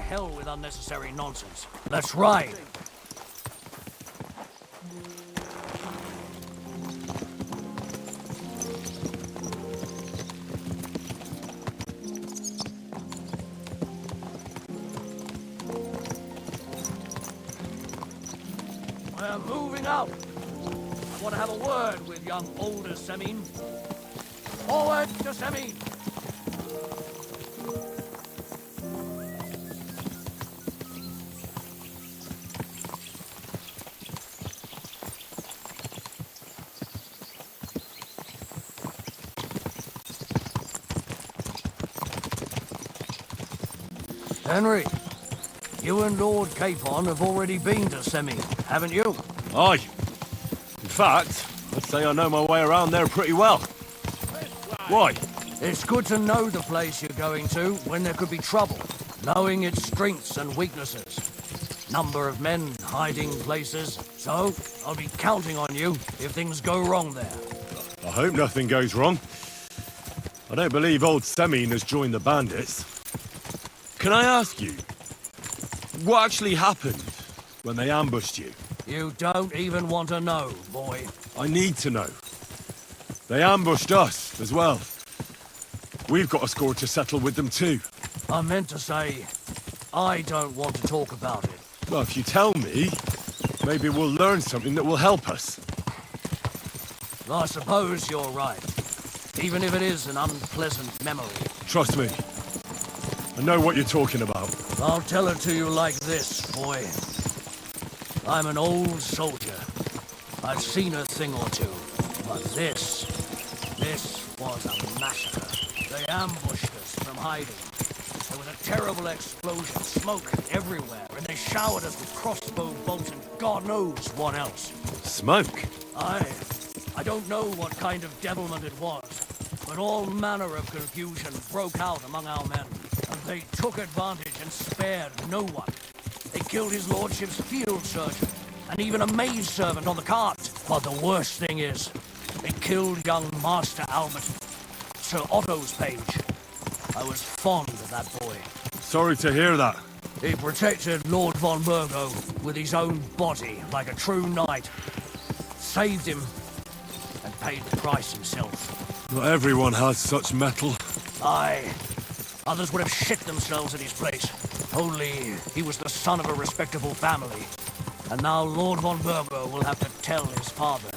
hell with unnecessary nonsense. Let's ride. We're moving out. I want to have a word with young older Semin. Forward to Semin. Henry, you and Lord Capon have already been to Semin, haven't you? Aye. In fact, I'd say I know my way around there pretty well. Why? It's good to know the place you're going to when there could be trouble, knowing its strengths and weaknesses. Number of men, hiding places. So, I'll be counting on you if things go wrong there. I hope nothing goes wrong. I don't believe old Semin has joined the bandits. Can I ask you, what actually happened when they ambushed you? You don't even want to know, boy. I need to know. They ambushed us as well. We've got a score to settle with them too. I meant to say, I don't want to talk about it. Well, if you tell me, maybe we'll learn something that will help us. I suppose you're right. Even if it is an unpleasant memory. Trust me. I know what you're talking about. I'll tell it to you like this, boy. I'm an old soldier. I've seen a thing or two. But this was a massacre. They ambushed us from hiding. There was a terrible explosion, smoke everywhere, and they showered us with crossbow bolts and God knows what else. Smoke? I don't know what kind of devilment it was, but all manner of confusion broke out among our men. And they took advantage and spared no one. They killed his lordship's field surgeon, and even a maid servant on the cart. But the worst thing is, they killed young Master Albert, Sir Otto's page. I was fond of that boy. Sorry to hear that. He protected Lord von Burgo with his own body like a true knight. Saved him, and paid the price himself. Not everyone has such mettle. Aye. Others would have shit themselves at his place. Only he was the son of a respectable family. And now Lord von Burgo will have to tell his father.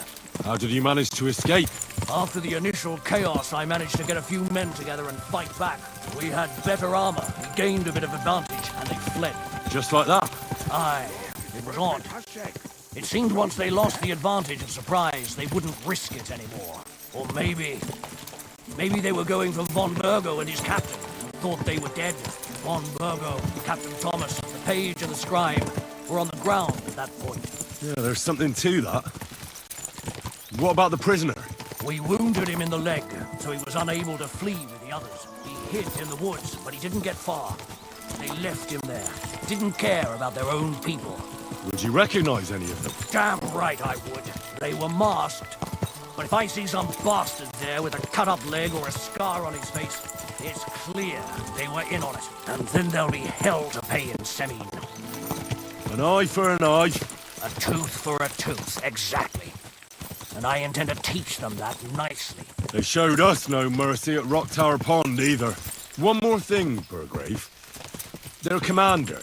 How did you manage to escape? After the initial chaos, I managed to get a few men together and fight back. We had better armor, we gained a bit of advantage, and they fled. Just like that? Aye, it was odd. It seemed once they lost the advantage of surprise, they wouldn't risk it anymore. Or maybe they were going for von Burgo and his captain, and thought they were dead. Von Burgo, Captain Thomas, the page and the scribe were on the ground at that point. Yeah, there's something to that. What about the prisoner? We wounded him in the leg, so he was unable to flee with the others. He hid in the woods, but he didn't get far. They left him there. Didn't care about their own people. Would you recognize any of them? Damn right I would. They were masked. But if I see some bastard there with a cut-up leg or a scar on his face, it's clear they were in on it. And then there'll be hell to pay in Semin. An eye for an eye. A tooth for a tooth, exactly. And I intend to teach them that nicely. They showed us no mercy at Rock Tower Pond either. One more thing, Burgrave. Their commander.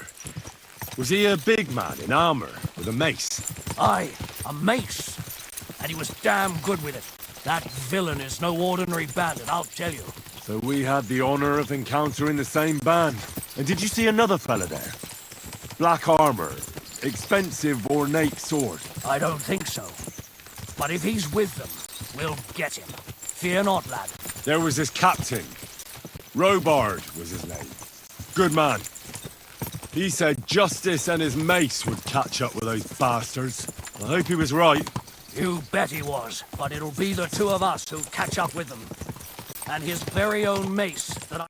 Was he a big man in armor with a mace? Aye, a mace. And he was damn good with it. That villain is no ordinary bandit, I'll tell you. So we had the honor of encountering the same band. And did you see another fella there? Black armor, expensive ornate sword. I don't think so. But if he's with them, we'll get him. Fear not, lad. There was his captain. Robard was his name. Good man. He said justice and his mace would catch up with those bastards. I hope he was right. You bet he was, but it'll be the two of us who catch up with them. And his very own mace that I...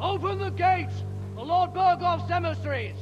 Open the gates for Lord Burgoff's emissaries!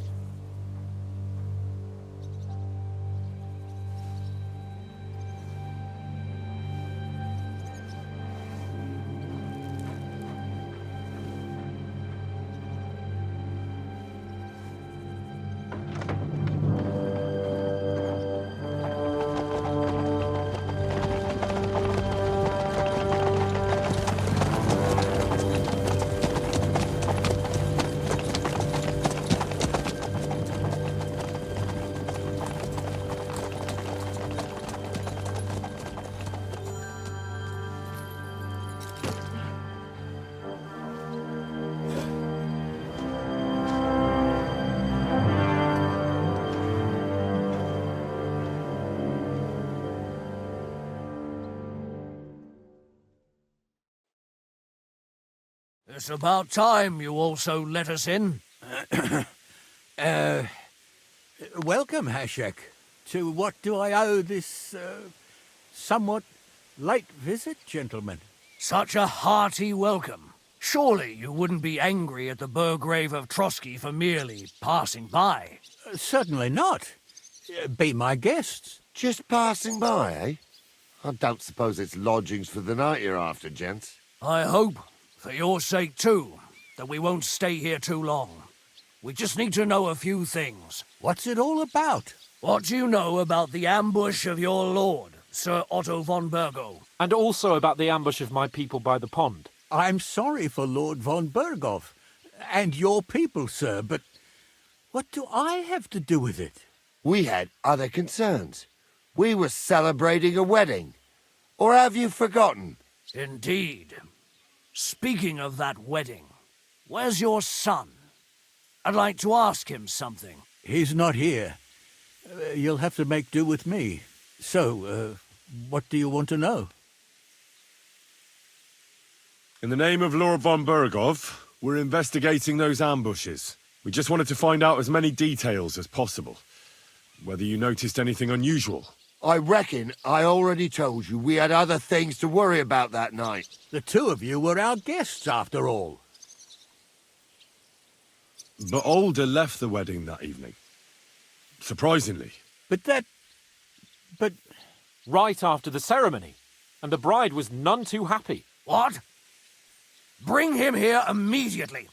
It's about time you also let us in. Welcome, Hashek. To what do I owe this, somewhat late visit, gentlemen? Such a hearty welcome. Surely you wouldn't be angry at the Burgrave of Trotsky for merely passing by. Certainly not. Be my guests. Just passing by, eh? I don't suppose it's lodgings for the night you're after, gents. I hope, for your sake too, that we won't stay here too long. We just need to know a few things. What's it all about? What do you know about the ambush of your lord, Sir Otto von Burgo? And also about the ambush of my people by the pond. I'm sorry for Lord von Burgoff and your people, sir, but what do I have to do with it? We had other concerns. We were celebrating a wedding. Or have you forgotten? Indeed. Speaking of that wedding, where's your son? I'd like to ask him something. He's not here. You'll have to make do with me. So, what do you want to know? In the name of Lord von Burgov, we're investigating those ambushes. We just wanted to find out as many details as possible. Whether you noticed anything unusual. I reckon I already told you we had other things to worry about that night. The two of you were our guests, after all. But Alder left the wedding that evening. Surprisingly. But Right after the ceremony. And the bride was none too happy. What? Bring him here immediately.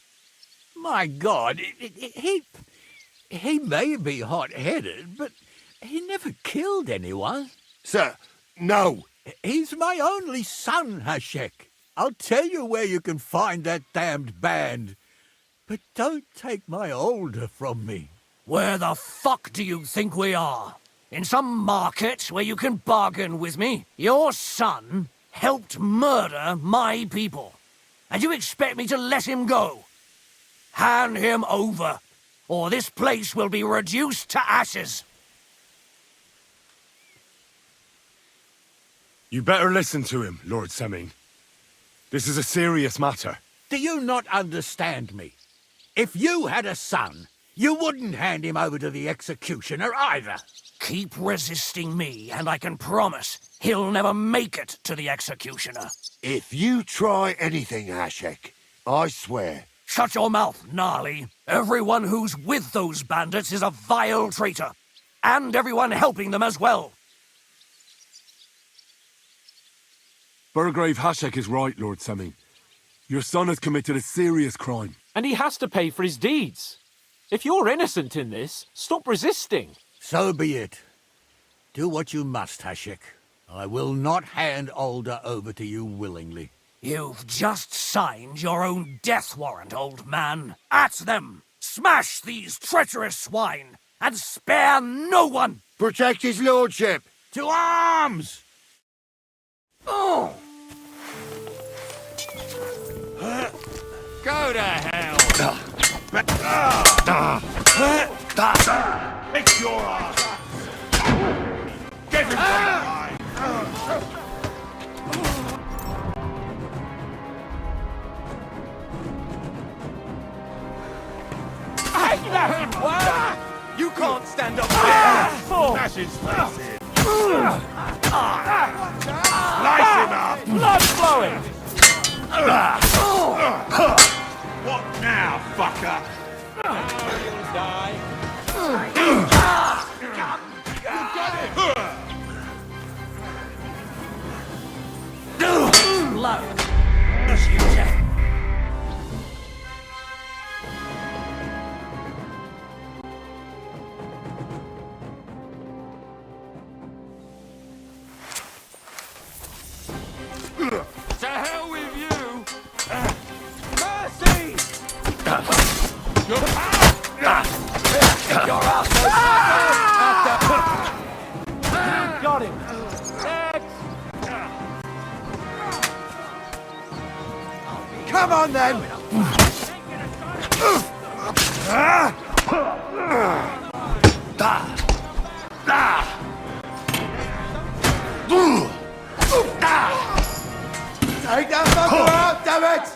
my God, he may be hot-headed, but he never killed anyone. Sir, no. He's my only son, Hashek. I'll tell you where you can find that damned band. But don't take my older from me. Where the fuck do you think we are? In some market where you can bargain with me? Your son helped murder my people. And you expect me to let him go? Hand him over, or this place will be reduced to ashes. You better listen to him, Lord Semming. This is a serious matter. Do you not understand me? If you had a son, you wouldn't hand him over to the executioner either. Keep resisting me, and I can promise he'll never make it to the executioner. If you try anything, Hashek, I swear. Shut your mouth, Gnarly. Everyone who's with those bandits is a vile traitor. And everyone helping them as well. Burgrave Hashek is right, Lord Semming. Your son has committed a serious crime. And he has to pay for his deeds. If you're innocent in this, stop resisting. So be it. Do what you must, Hashek. I will not hand Alder over to you willingly. You've just signed your own death warrant, old man. At them! Smash these treacherous swine, and spare no one! Protect his lordship! To arms! Oh! Go to hell! It's your ass! Get him from behind! You can't stand up there! Smash his face in! Slice him up! Blood flowing! What now? fucker! You'll die. Blood. As you say. To hell with you! Mercy! Got him! Next! Come on then! Take that fucker out, damn it!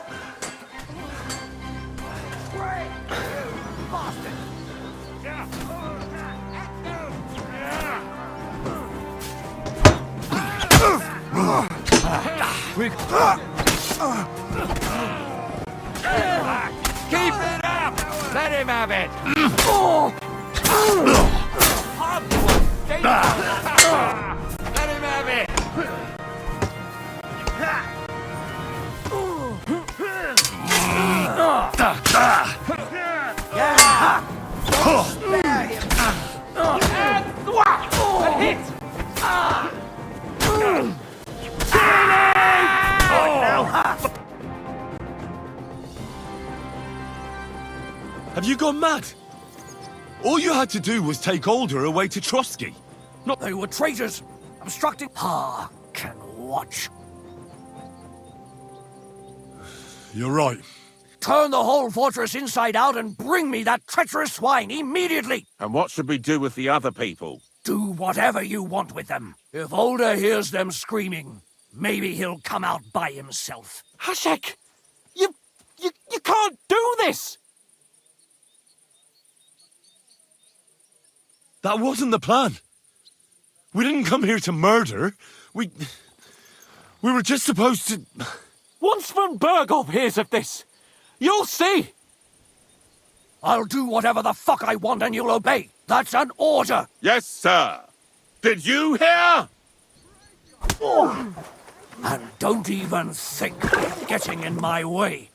Keep it up! Let him have it! Let him have it! And hit! Have you gone mad? All you had to do was take Alder away to Trotsky. They were traitors, obstructing. Ah, can watch. You're right. Turn the whole fortress inside out and bring me that treacherous swine immediately. And what should we do with the other people? Do whatever you want with them. If Older hears them screaming, maybe he'll come out by himself. Hashek! You can't do this! That wasn't the plan. We didn't come here to murder. We were just supposed to... Once Von Berghoff hears of this, you'll see! I'll do whatever the fuck I want and you'll obey. That's an order. Yes, sir. Did you hear? And don't even think of getting in my way.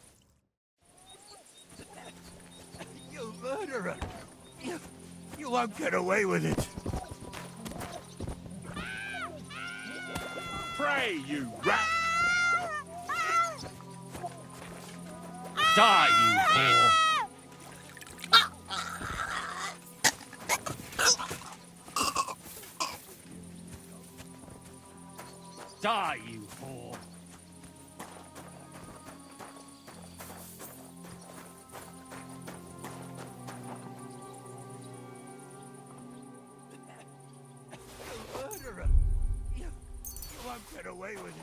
You murderer! You won't get away with it. Pray, you rat! Die, you whore! Die, you whore! You murderer! You won't get away with it.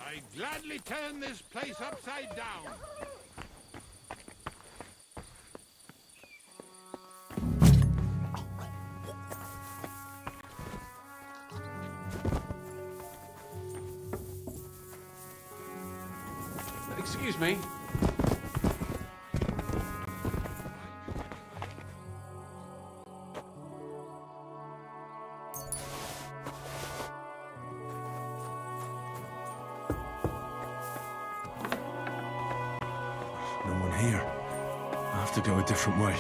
I'd gladly turn this place upside down. Excuse me. here. I have to go a different way.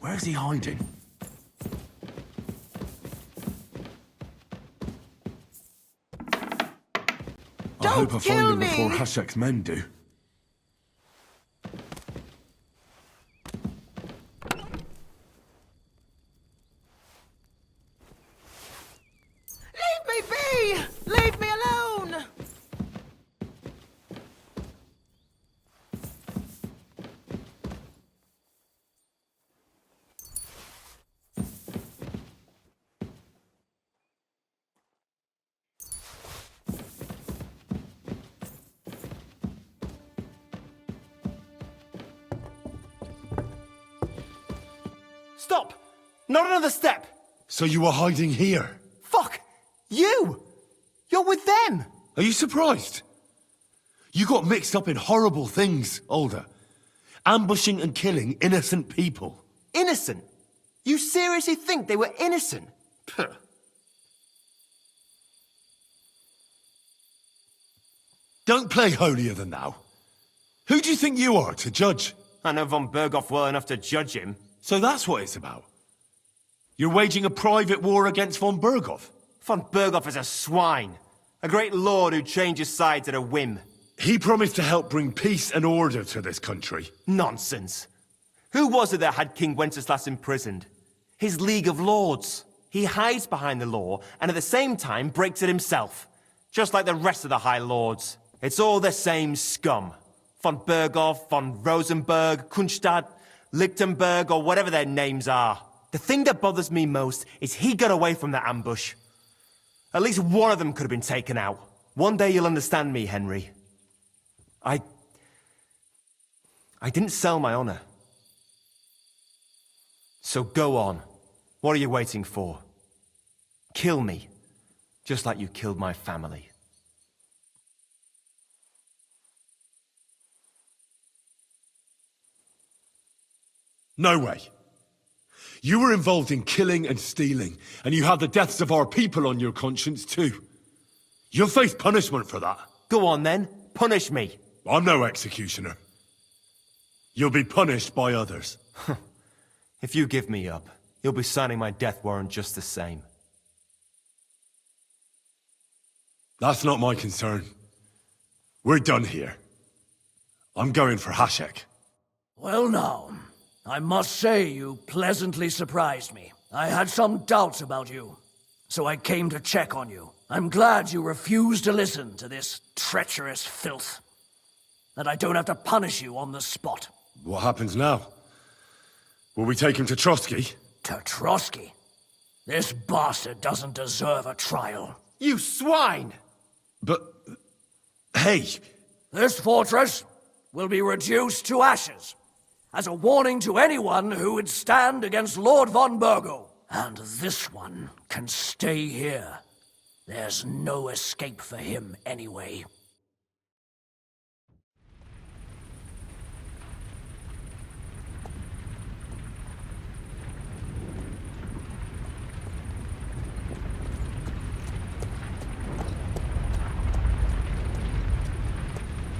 Where's he hiding? I hope I find him before Hashek's men do. Leave me be! Leave me alone! Stop! Not another step! So you were hiding here? Fuck! You! You're with them! Are you surprised? You got mixed up in horrible things, Alder. Ambushing and killing innocent people. Innocent? You seriously think they were innocent? Puh. Don't play holier than thou. Who do you think you are to judge? I know von Berghoff well enough to judge him. So that's what it's about. You're waging a private war against von Berghoff. Von Berghoff is a swine. A great lord who changes sides at a whim. He promised to help bring peace and order to this country. Nonsense. Who was it that had King Wenceslas imprisoned? His League of Lords. He hides behind the law and at the same time breaks it himself. Just like the rest of the High Lords. It's all the same scum. Von Berghoff, von Rosenberg, Kunstadt, Lichtenberg, or whatever their names are. The thing that bothers me most is he got away from that ambush. At least one of them could have been taken out. One day you'll understand me, Henry. I didn't sell my honor. So go on. What are you waiting for? Kill me, just like you killed my family. No way. You were involved in killing and stealing, and you had the deaths of our people on your conscience too. You'll face punishment for that. Go on then, punish me. I'm no executioner. You'll be punished by others. If you give me up, you'll be signing my death warrant just the same. That's not my concern. We're done here. I'm going for Hashek. Well now, I must say you pleasantly surprised me. I had some doubts about you, so I came to check on you. I'm glad you refused to listen to this treacherous filth. That I don't have to punish you on the spot. What happens now? Will we take him to Trotsky? To Trotsky? This bastard doesn't deserve a trial. You swine! But... hey! This fortress will be reduced to ashes, as a warning to anyone who would stand against Lord von Bergo. And this one can stay here. There's no escape for him anyway.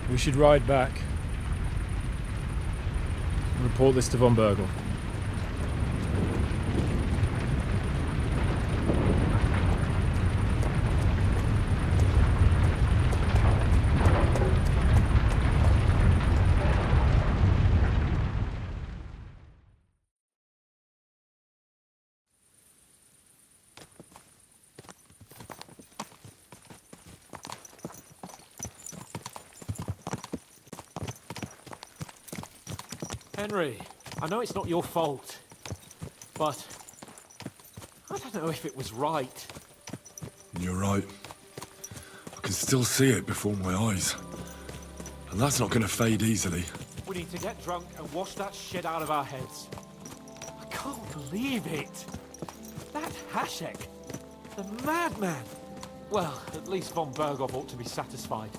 We should ride back. Report this to von Bergel. Henry, I know it's not your fault, but I don't know if it was right. You're right. I can still see it before my eyes. And that's not going to fade easily. We need to get drunk and wash that shit out of our heads. can't believe it. That Hashek, the madman. Well, at least von Berghoff ought to be satisfied.